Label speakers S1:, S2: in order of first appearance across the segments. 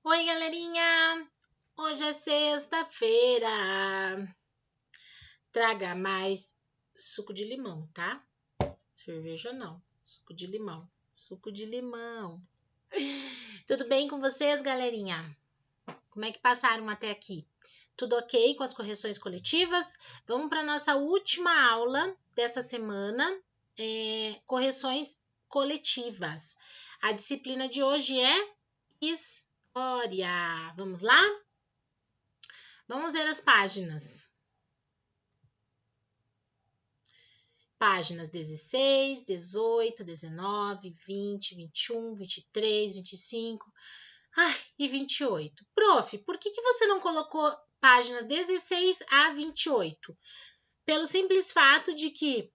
S1: Oi, galerinha! Hoje é sexta-feira. Traga mais suco de limão, tá? Cerveja não, suco de limão. Suco de limão. Tudo bem com vocês, galerinha? Como é que passaram até aqui? Tudo ok com as correções coletivas? Vamos para nossa última aula dessa semana, correções coletivas. A disciplina de hoje é História. Vamos lá? Vamos ver as páginas. Páginas 16, 18, 19, 20, 21, 23, 25 e 28. Prof, por que você não colocou páginas 16 a 28? Pelo simples fato de que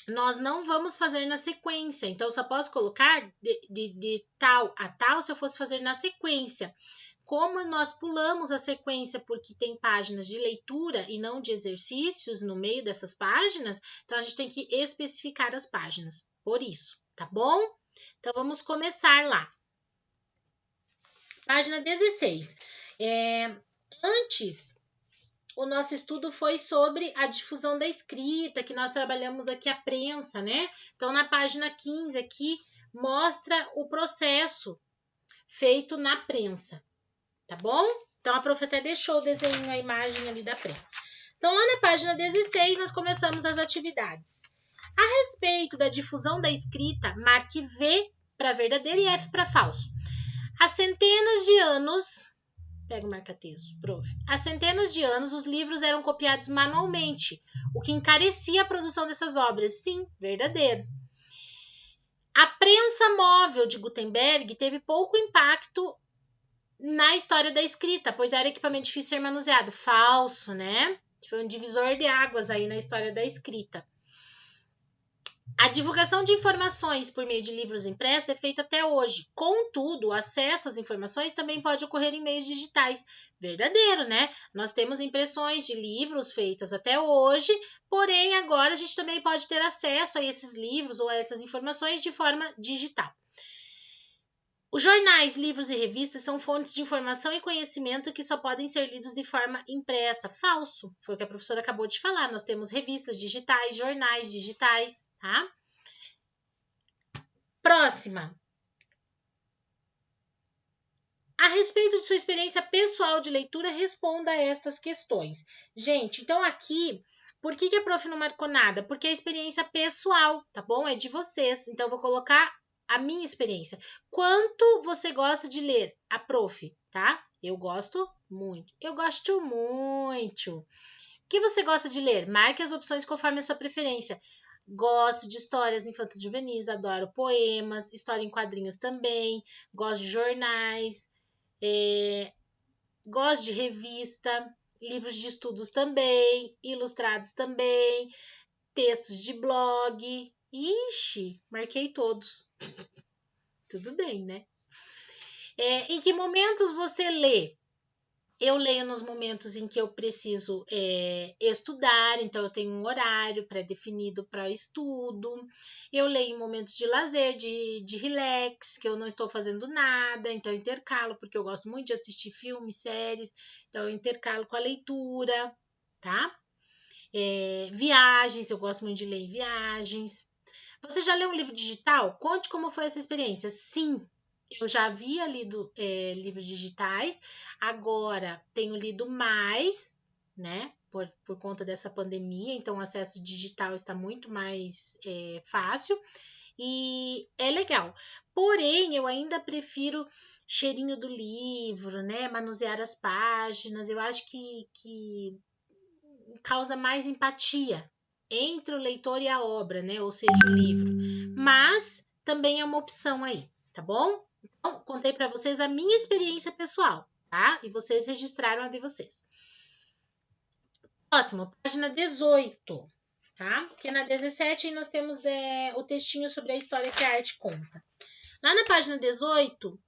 S1: nós não vamos fazer na sequência. Então, eu só posso colocar de tal a tal se eu fosse fazer na sequência. Como nós pulamos a sequência porque tem páginas de leitura e não de exercícios no meio dessas páginas, então a gente tem que especificar as páginas, por isso, tá bom? Então vamos começar lá. Página 16. Antes, o nosso estudo foi sobre a difusão da escrita, que nós trabalhamos aqui a prensa, né? Então, na página 15 aqui, mostra o processo feito na prensa. Tá bom? Então, a prof até deixou o desenho, a imagem ali da prensa. Então, lá na página 16, nós começamos as atividades. A respeito da difusão da escrita, marque V para verdadeiro e F para falso. Há centenas de anos... Pega o marca-texto, prof. Há centenas de anos, os livros eram copiados manualmente, o que encarecia a produção dessas obras. Sim, verdadeiro. A prensa móvel de Gutenberg teve pouco impacto na história da escrita, pois era equipamento difícil de ser manuseado. Falso, né? Foi um divisor de águas aí na história da escrita. A divulgação de informações por meio de livros impressos é feita até hoje. Contudo, o acesso às informações também pode ocorrer em meios digitais. Verdadeiro, né? Nós temos impressões de livros feitas até hoje, porém agora a gente também pode ter acesso a esses livros ou a essas informações de forma digital. Os jornais, livros e revistas são fontes de informação e conhecimento que só podem ser lidos de forma impressa. Falso, foi o que a professora acabou de falar. Nós temos revistas digitais, jornais digitais, tá? Próxima. A respeito de sua experiência pessoal de leitura, responda a estas questões. Gente, então aqui, por que a prof não marcou nada? Porque é experiência pessoal, tá bom? É de vocês. Então, eu vou colocar a minha experiência. Quanto você gosta de ler? A prof, tá? Eu gosto muito. Eu gosto muito. O que você gosta de ler? Marque as opções conforme a sua preferência. Gosto de histórias infantis juvenis, adoro poemas, história em quadrinhos também, gosto de jornais, gosto de revista, livros de estudos também, ilustrados também, textos de blog. Ixi, marquei todos. Tudo bem, né? Em que momentos você lê? Eu leio nos momentos em que eu preciso estudar, então eu tenho um horário pré-definido para estudo. Eu leio em momentos de lazer, de relax, que eu não estou fazendo nada, então eu intercalo, porque eu gosto muito de assistir filmes, séries, então eu intercalo com a leitura, tá? Viagens, eu gosto muito de ler em viagens. Você já leu um livro digital? Conte como foi essa experiência. Sim, eu já havia lido livros digitais, agora tenho lido mais, né? Por conta dessa pandemia, então o acesso digital está muito mais fácil e é legal. Porém, eu ainda prefiro cheirinho do livro, né? Manusear as páginas. Eu acho que causa mais empatia entre o leitor e a obra, né? Ou seja, o livro. Mas também é uma opção aí, tá bom? Então, contei para vocês a minha experiência pessoal, tá? E vocês registraram a de vocês. Próximo, página 18, tá? Porque na 17 nós temos o textinho sobre a história que a arte conta. Lá na página 18,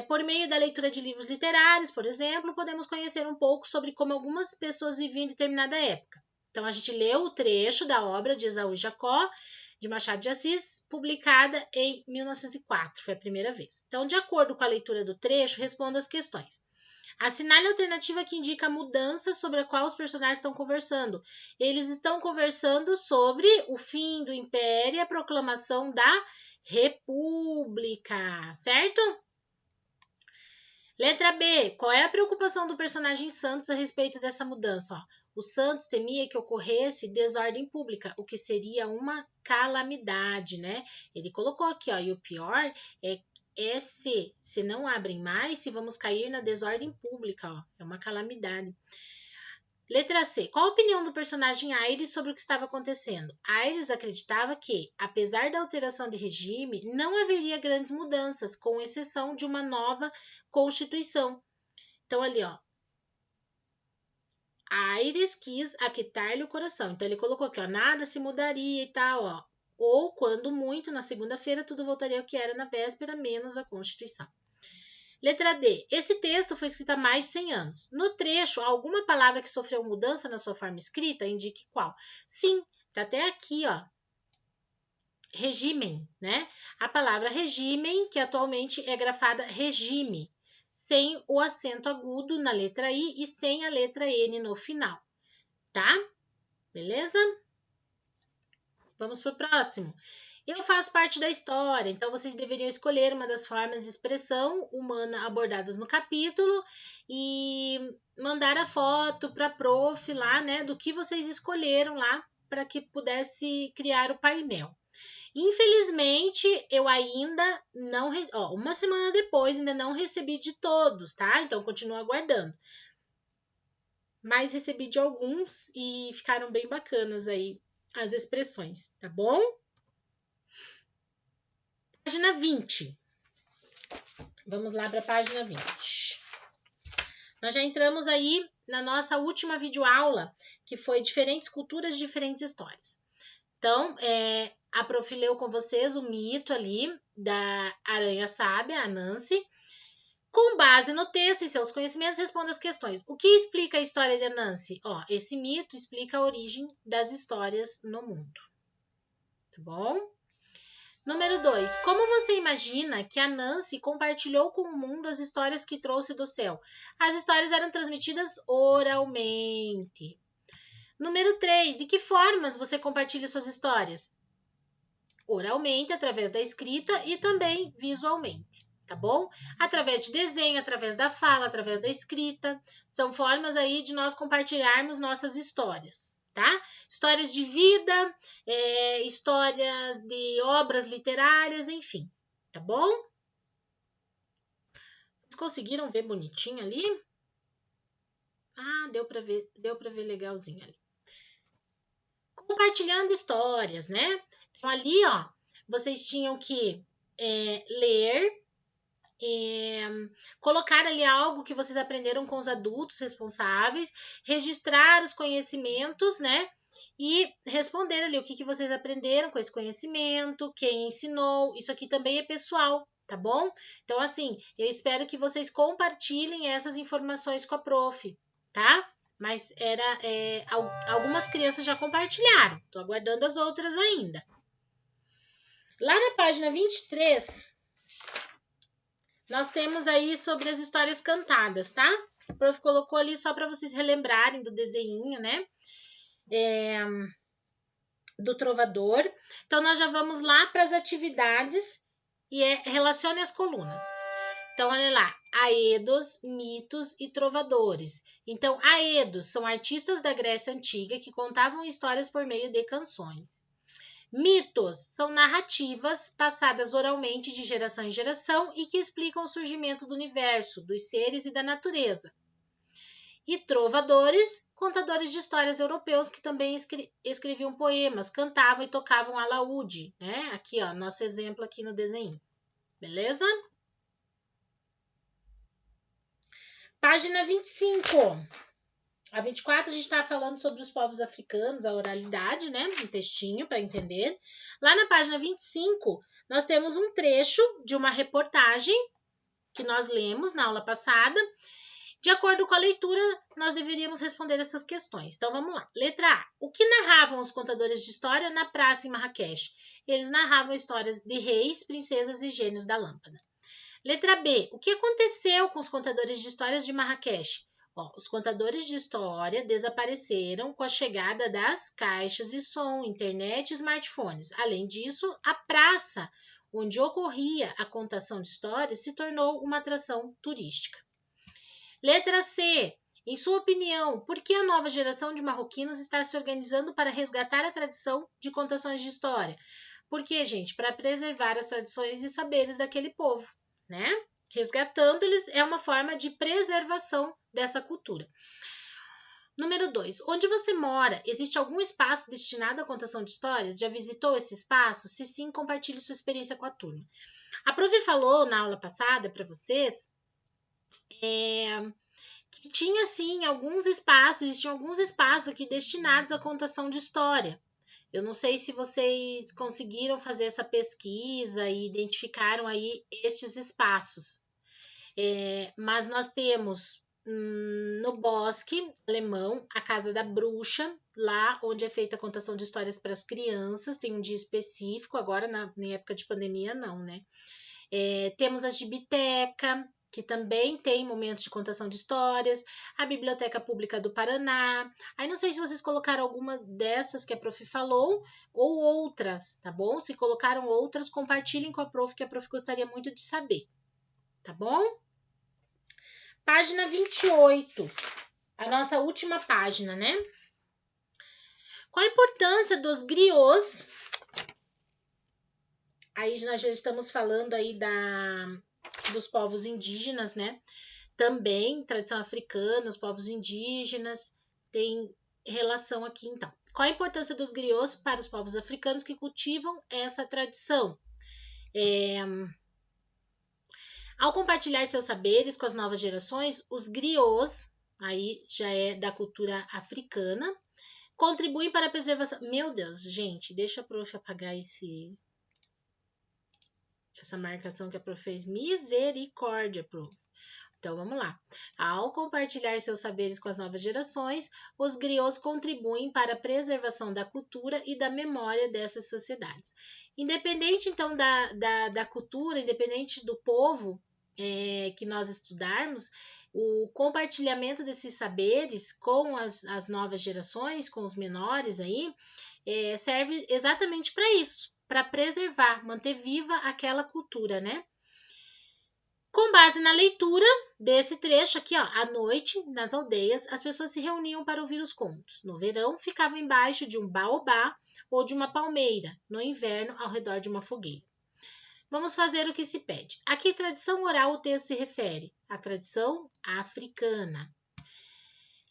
S1: por meio da leitura de livros literários, por exemplo, podemos conhecer um pouco sobre como algumas pessoas viviam em determinada época. Então, a gente leu o trecho da obra de Esaú e Jacó, de Machado de Assis, publicada em 1904, foi a primeira vez. Então, de acordo com a leitura do trecho, responda as questões. Assinale a alternativa que indica a mudança sobre a qual os personagens estão conversando. Eles estão conversando sobre o fim do Império e a proclamação da República, certo? Letra B. Qual é a preocupação do personagem Santos a respeito dessa mudança? Ó, o Santos temia que ocorresse desordem pública, o que seria uma calamidade, né? Ele colocou aqui, ó, e o pior é se não abrem mais, se vamos cair na desordem pública, ó, é uma calamidade. Letra C. Qual a opinião do personagem Aires sobre o que estava acontecendo? Aires acreditava que, apesar da alteração de regime, não haveria grandes mudanças, com exceção de uma nova Constituição. Então, ali, ó. Aires quis aquietar-lhe o coração. Então, ele colocou aqui, ó, nada se mudaria e tal, ó. Ou, quando muito, na segunda-feira, tudo voltaria ao que era na véspera, menos a Constituição. Letra D. Esse texto foi escrito há mais de 100 anos. No trecho, há alguma palavra que sofreu mudança na sua forma escrita? Indique qual. Sim, tá até aqui, ó. Regime, né? A palavra regime, que atualmente é grafada regime, sem o acento agudo na letra I e sem a letra N no final, tá? Beleza? Vamos pro próximo. Eu faço parte da história, então vocês deveriam escolher uma das formas de expressão humana abordadas no capítulo e mandar a foto para a prof lá, né, do que vocês escolheram lá para que pudesse criar o painel. Infelizmente, eu ainda não, uma semana depois, ainda não recebi de todos, tá? Então, continuo aguardando. Mas recebi de alguns e ficaram bem bacanas aí as expressões, tá bom? Página 20. Vamos lá para a página 20. Nós já entramos aí na nossa última videoaula, que foi diferentes culturas, diferentes histórias. Então, a prof leu com vocês o mito ali da aranha sábia, a Nancy. Com base no texto e seus conhecimentos, responda as questões. O que explica a história de Nancy? Ó, esse mito explica a origem das histórias no mundo. Tá bom? Número 2. Como você imagina que a Nancy compartilhou com o mundo as histórias que trouxe do céu? As histórias eram transmitidas oralmente. Número 3. De que formas você compartilha suas histórias? Oralmente, através da escrita e também visualmente, tá bom? Através de desenho, através da fala, através da escrita. São formas aí de nós compartilharmos nossas histórias. Tá? Histórias de vida, histórias de obras literárias, enfim, tá bom? Vocês conseguiram ver bonitinho ali? Ah, deu para ver legalzinho ali. Compartilhando histórias, né? Então, ali, ó, vocês tinham que ler, colocar ali algo que vocês aprenderam com os adultos responsáveis, registrar os conhecimentos, né? E responder ali o que vocês aprenderam com esse conhecimento, quem ensinou. Isso aqui também é pessoal, tá bom? Então, assim, eu espero que vocês compartilhem essas informações com a prof, tá? Mas algumas crianças já compartilharam. Tô aguardando as outras ainda. Lá na página 23, nós temos aí sobre as histórias cantadas, tá? O prof colocou ali só para vocês relembrarem do desenho, né? Do trovador. Então, nós já vamos lá para as atividades e relacione as colunas. Então, olha lá, aedos, mitos e trovadores. Então, aedos são artistas da Grécia Antiga que contavam histórias por meio de canções. Mitos são narrativas passadas oralmente de geração em geração e que explicam o surgimento do universo, dos seres e da natureza. E trovadores, contadores de histórias europeus que também escreviam poemas, cantavam e tocavam alaúde, né? Aqui, ó, nosso exemplo aqui no desenho. Beleza? Página 25. A 24 a gente estava falando sobre os povos africanos, a oralidade, né? Um textinho para entender. Lá na página 25, nós temos um trecho de uma reportagem que nós lemos na aula passada. De acordo com a leitura, nós deveríamos responder essas questões. Então, vamos lá. Letra A. O que narravam os contadores de história na praça em Marrakech? Eles narravam histórias de reis, princesas e gênios da lâmpada. Letra B. O que aconteceu com os contadores de histórias de Marrakech? Os contadores de história desapareceram com a chegada das caixas de som, internet e smartphones. Além disso, a praça onde ocorria a contação de histórias se tornou uma atração turística. Letra C. Em sua opinião, por que a nova geração de marroquinos está se organizando para resgatar a tradição de contações de história? Por quê, gente? Para preservar as tradições e saberes daquele povo, né? Resgatando eles é uma forma de preservação dessa cultura. Número 2. Onde você mora, existe algum espaço destinado à contação de histórias? Já visitou esse espaço? Se sim, compartilhe sua experiência com a turma. A prof falou na aula passada para vocês que tinha sim alguns espaços, existiam alguns espaços aqui destinados à contação de história. Eu não sei se vocês conseguiram fazer essa pesquisa e identificaram aí estes espaços. Mas nós temos no Bosque Alemão a Casa da Bruxa, lá onde é feita a contação de histórias para as crianças, tem um dia específico, agora na época de pandemia não, né? Temos a Gibiteca, que também tem momentos de contação de histórias, a Biblioteca Pública do Paraná. Aí não sei se vocês colocaram alguma dessas que a prof falou ou outras, tá bom? Se colocaram outras, compartilhem com a prof, que a prof gostaria muito de saber, tá bom? Página 28, a nossa última página, né? Qual a importância dos griots? Aí nós já estamos falando aí dos povos indígenas, né? Também, tradição africana, os povos indígenas, tem relação aqui, então. Qual a importância dos griots para os povos africanos que cultivam essa tradição? Ao compartilhar seus saberes com as novas gerações, os griots, aí já é da cultura africana, contribuem para a preservação... Meu Deus, gente, deixa a prof apagar essa marcação que a prof fez. Misericórdia, prof. Então, vamos lá. Ao compartilhar seus saberes com as novas gerações, os griots contribuem para a preservação da cultura e da memória dessas sociedades. Independente, então, da cultura, independente do povo que nós estudarmos, o compartilhamento desses saberes com as novas gerações, com os menores aí, serve exatamente para isso, para preservar, manter viva aquela cultura, né? Com base na leitura desse trecho aqui, ó, à noite, nas aldeias, as pessoas se reuniam para ouvir os contos. No verão, ficavam embaixo de um baobá ou de uma palmeira. No inverno, ao redor de uma fogueira. Vamos fazer o que se pede. A que tradição oral o texto se refere? A tradição africana.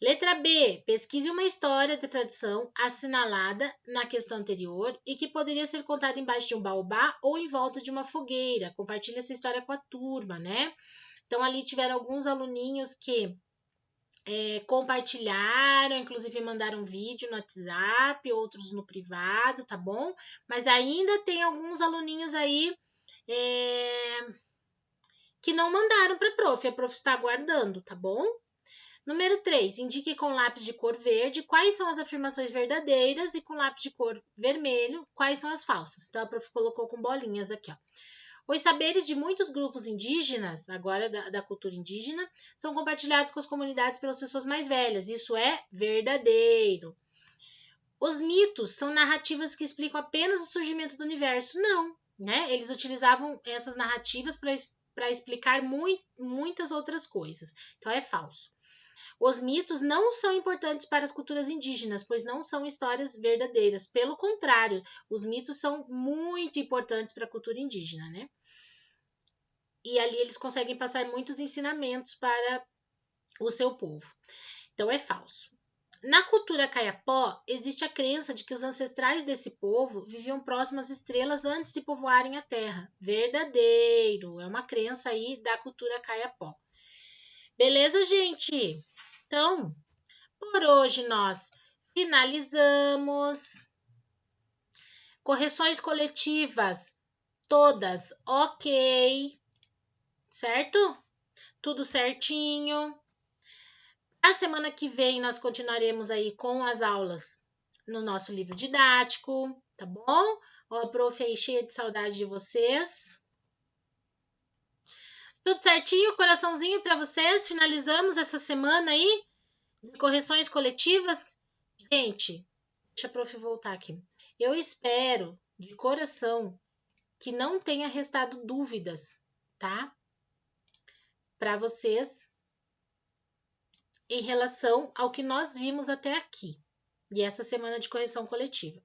S1: Letra B. Pesquise uma história de tradição assinalada na questão anterior e que poderia ser contada embaixo de um baobá ou em volta de uma fogueira. Compartilhe essa história com a turma, né? Então, ali tiveram alguns aluninhos que compartilharam, inclusive mandaram vídeo no WhatsApp, outros no privado, tá bom? Mas ainda tem alguns aluninhos aí que não mandaram para a prof está aguardando, tá bom? Número 3, indique com lápis de cor verde quais são as afirmações verdadeiras e com lápis de cor vermelho quais são as falsas. Então, a prof colocou com bolinhas aqui, ó. Os saberes de muitos grupos indígenas, agora da cultura indígena, são compartilhados com as comunidades pelas pessoas mais velhas. Isso é verdadeiro. Os mitos são narrativas que explicam apenas o surgimento do universo. Não, né? Eles utilizavam essas narrativas para explicar muitas outras coisas. Então, é falso. Os mitos não são importantes para as culturas indígenas, pois não são histórias verdadeiras. Pelo contrário, os mitos são muito importantes para a cultura indígena, né? E ali eles conseguem passar muitos ensinamentos para o seu povo. Então, é falso. Na cultura Kayapó, existe a crença de que os ancestrais desse povo viviam próximos às estrelas antes de povoarem a Terra. Verdadeiro. É uma crença aí da cultura Kayapó. Beleza, gente? Então, por hoje nós finalizamos. Correções coletivas, todas ok, certo? Tudo certinho. A semana que vem nós continuaremos aí com as aulas no nosso livro didático, tá bom? Ó, a prof aí cheia de saudade de vocês. Tudo certinho? Coraçãozinho para vocês. Finalizamos essa semana aí de correções coletivas. Gente, deixa a prof voltar aqui. Eu espero de coração que não tenha restado dúvidas, tá? Para vocês em relação ao que nós vimos até aqui, e essa semana de correção coletiva.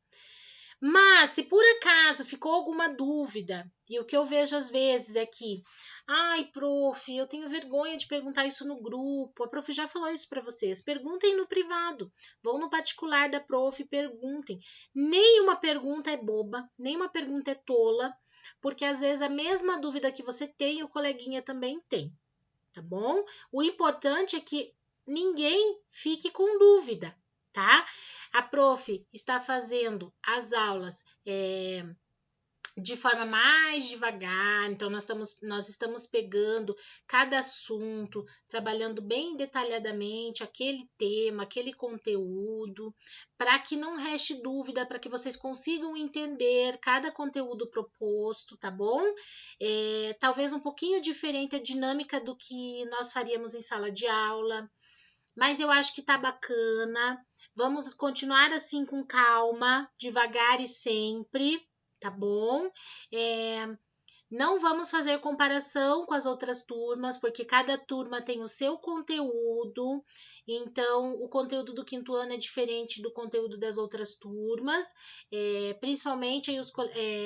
S1: Mas, se por acaso ficou alguma dúvida, e o que eu vejo às vezes é que, ai, prof, eu tenho vergonha de perguntar isso no grupo, a prof já falou isso para vocês, perguntem no privado, vão no particular da prof e perguntem. Nenhuma pergunta é boba, nenhuma pergunta é tola, porque às vezes a mesma dúvida que você tem, o coleguinha também tem, tá bom? O importante é que ninguém fique com dúvida, tá? A prof está fazendo as aulas de forma mais devagar, então nós estamos pegando cada assunto, trabalhando bem detalhadamente aquele tema, aquele conteúdo, para que não reste dúvida, para que vocês consigam entender cada conteúdo proposto, tá bom? Talvez um pouquinho diferente a dinâmica do que nós faríamos em sala de aula, mas eu acho que tá bacana. Vamos continuar assim com calma, devagar e sempre, tá bom? Não vamos fazer comparação com as outras turmas, porque cada turma tem o seu conteúdo, então o conteúdo do quinto ano é diferente do conteúdo das outras turmas, principalmente aí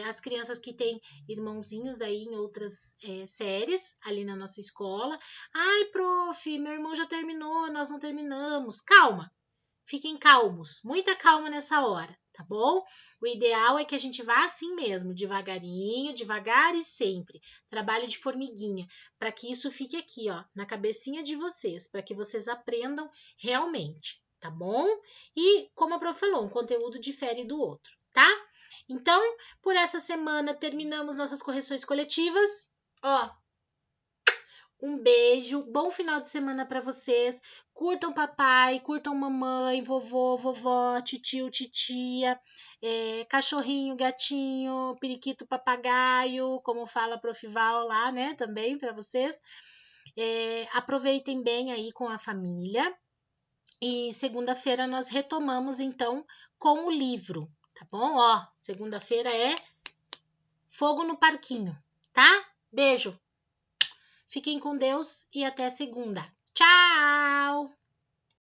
S1: as crianças que têm irmãozinhos aí em outras séries ali na nossa escola. Ai, prof, meu irmão já terminou, nós não terminamos. Calma, fiquem calmos, muita calma nessa hora, tá bom? O ideal é que a gente vá assim mesmo, devagarinho, devagar e sempre. Trabalho de formiguinha, para que isso fique aqui, ó, na cabecinha de vocês, para que vocês aprendam realmente, tá bom? E, como a prof falou, um conteúdo difere do outro, tá? Então, por essa semana terminamos nossas correções coletivas. Ó, um beijo, bom final de semana para vocês. Curtam papai, curtam mamãe, vovô, vovó, titio, titia, cachorrinho, gatinho, periquito, papagaio, como fala a Prof. Val lá, né? Também para vocês. Aproveitem bem aí com a família. E segunda-feira nós retomamos então com o livro, tá bom? Ó, segunda-feira é fogo no parquinho, tá? Beijo. Fiquem com Deus e até segunda. Tchau!